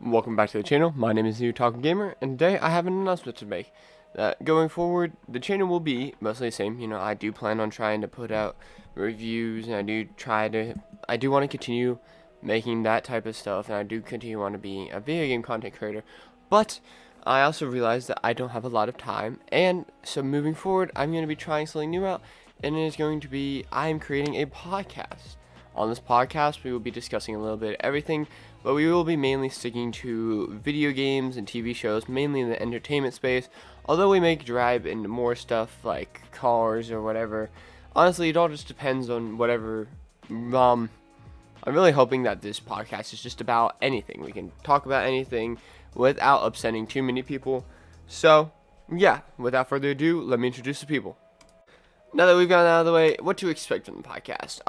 Welcome back to the channel. My name is Talking Gamer, and today I have an announcement to make. Going forward, the channel will be mostly the same. I do plan on trying to put out reviews, and I do want to continue making that type of stuff, and I do continue want to be a video game content creator. But I also realize that I don't have a lot of time, and so moving forward, I'm going to be trying something new out, and it is going to be I'm creating a podcast. On this podcast, we will be discussing a little bit of everything, but we will be mainly sticking to video games and TV shows, mainly in the entertainment space, although we may drive into more stuff like cars or whatever. Honestly, it all just depends on whatever. I'm really hoping that this podcast is just about anything. We can talk about anything without upsetting too many people. So, yeah, without further ado, let me introduce the people. Now that we've gotten out of the way, what to expect from the podcast.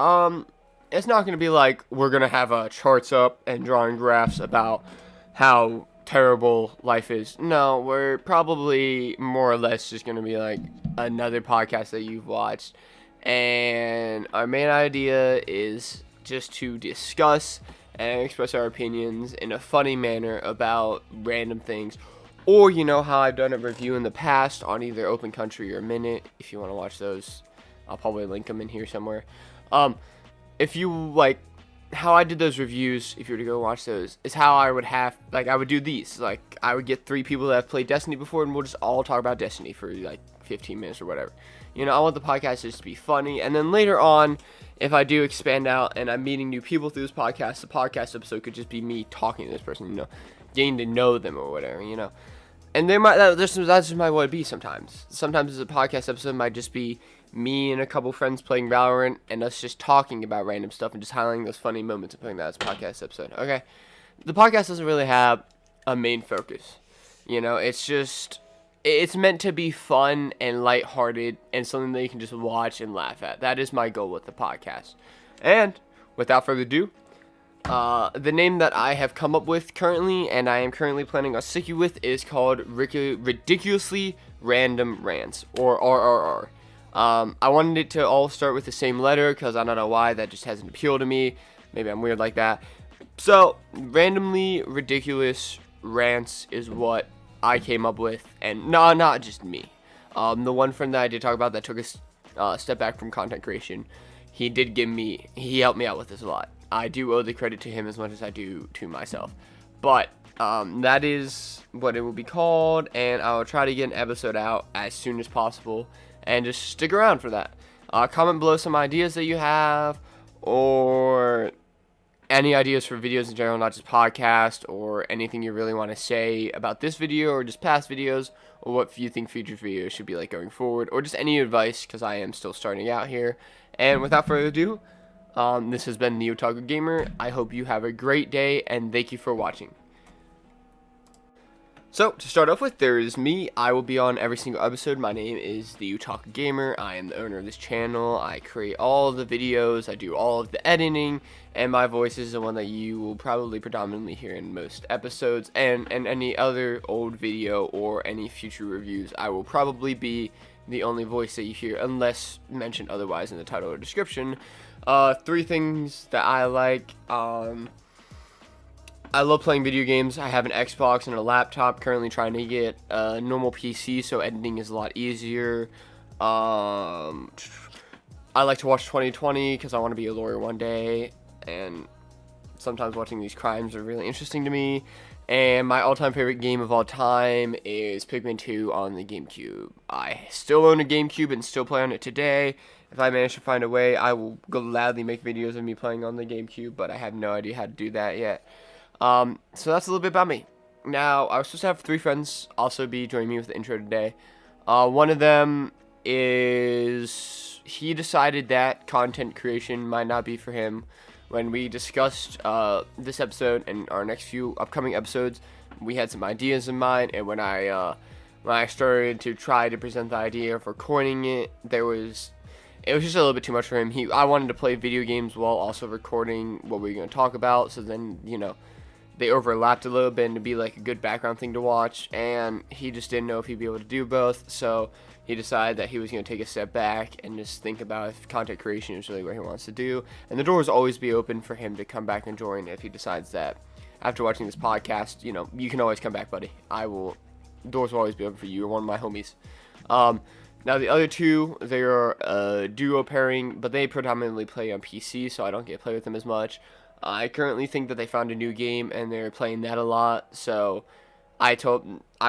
It's not going to be like we're going to have charts up and drawing graphs about how terrible life is. No, we're probably more or less just going to be like another podcast that you've watched. And our main idea is just to discuss and express our opinions in a funny manner about random things. Or, how I've done a review in the past on either Open Country or Minute. If you want to watch those, I'll probably link them in here somewhere. If you like how I did those reviews, if you were to go watch those, is how I would I would do these. Like, I would get 3 people that have played Destiny before, and we'll just all talk about Destiny for like 15 minutes or whatever. I want the podcast just to be funny, and then later on, if I do expand out and I'm meeting new people through this podcast, the podcast episode could just be me talking to this person, getting to know them or whatever, And that's just my what it be sometimes. Sometimes the podcast episode might just be me and a couple friends playing Valorant and us just talking about random stuff and just highlighting those funny moments and putting that as a podcast episode. Okay, the podcast doesn't really have a main focus. It's meant to be fun and lighthearted and something that you can just watch and laugh at. That is my goal with the podcast. And without further ado, the name that I have come up with currently, and I am currently planning on sticking with, is called Ridiculously Random Rants, or RRR. I wanted it to all start with the same letter, because I don't know why, that just hasn't appealed to me. Maybe I'm weird like that. So, randomly ridiculous rants is what I came up with, and no, not just me. The one friend that I did talk about that took a step back from content creation, he helped me out with this a lot. I do owe the credit to him as much as I do to myself. But that is what it will be called, and I will try to get an episode out as soon as possible, and just stick around for that. Comment below some ideas that you have, or any ideas for videos in general, not just podcast, or anything you really want to say about this video, or just past videos, or what you think future videos should be like going forward, or just any advice, because I am still starting out here. And without further ado, this has been the Otaku Gamer. I hope you have a great day, and thank you for watching. So, to start off with, there is me. I will be on every single episode. My name is the Otaku Gamer. I am the owner of this channel. I create all of the videos. I do all of the editing, and my voice is the one that you will probably predominantly hear in most episodes, and any other old video or any future reviews. I will probably be the only voice that you hear, unless mentioned otherwise in the title or description. 3 things that I like. I love playing video games. I have an Xbox and a laptop. Currently trying to get a normal PC, so editing is a lot easier. I like to watch 2020 because I want to be a lawyer one day, and sometimes watching these crimes are really interesting to me. And my all-time favorite game of all time is Pikmin 2 on the GameCube. I still own a GameCube and still play on it today. If I manage to find a way, I will gladly make videos of me playing on the GameCube, but I have no idea how to do that yet. So that's a little bit about me. Now, I was supposed to have 3 friends also be joining me with the intro today. One of them is, he decided that content creation might not be for him. When we discussed this episode and our next few upcoming episodes, we had some ideas in mind, and when I started to try to present the idea of recording it, it was just a little bit too much for him. I wanted to play video games while also recording what we were going to talk about, so then, they overlapped a little bit and to be like a good background thing to watch, and he just didn't know if he'd be able to do both, so he decided that he was going to take a step back and just think about if content creation is really what he wants to do, and the door will always be open for him to come back and join if he decides that after watching this podcast, you can always come back, buddy. Doors will always be open for you. You're one of my homies. Now the other two, they are duo pairing, but they predominantly play on PC, so I don't get to play with them as much. I currently think that they found a new game and they're playing that a lot, so I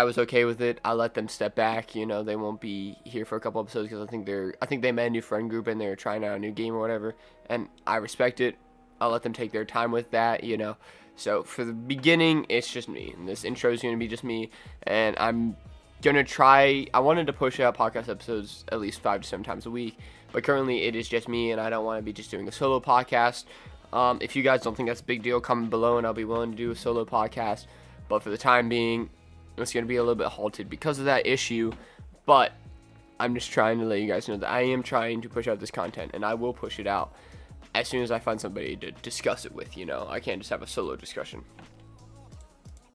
was okay with it. I let them step back. They won't be here for a couple episodes because I think they met a new friend group and they're trying out a new game or whatever, and I respect it. I'll let them take their time with that. So for the beginning, it's just me, and this intro is going to be just me, and I'm gonna try. I wanted to push out podcast episodes at least 5 to 7 times a week, but currently it is just me, and I don't want to be just doing a solo podcast. If you guys don't think that's a big deal, comment below, and I'll be willing to do a solo podcast. But for the time being, it's gonna be a little bit halted because of that issue. But I'm just trying to let you guys know that I am trying to push out this content, and I will push it out as soon as I find somebody to discuss it with. I can't just have a solo discussion.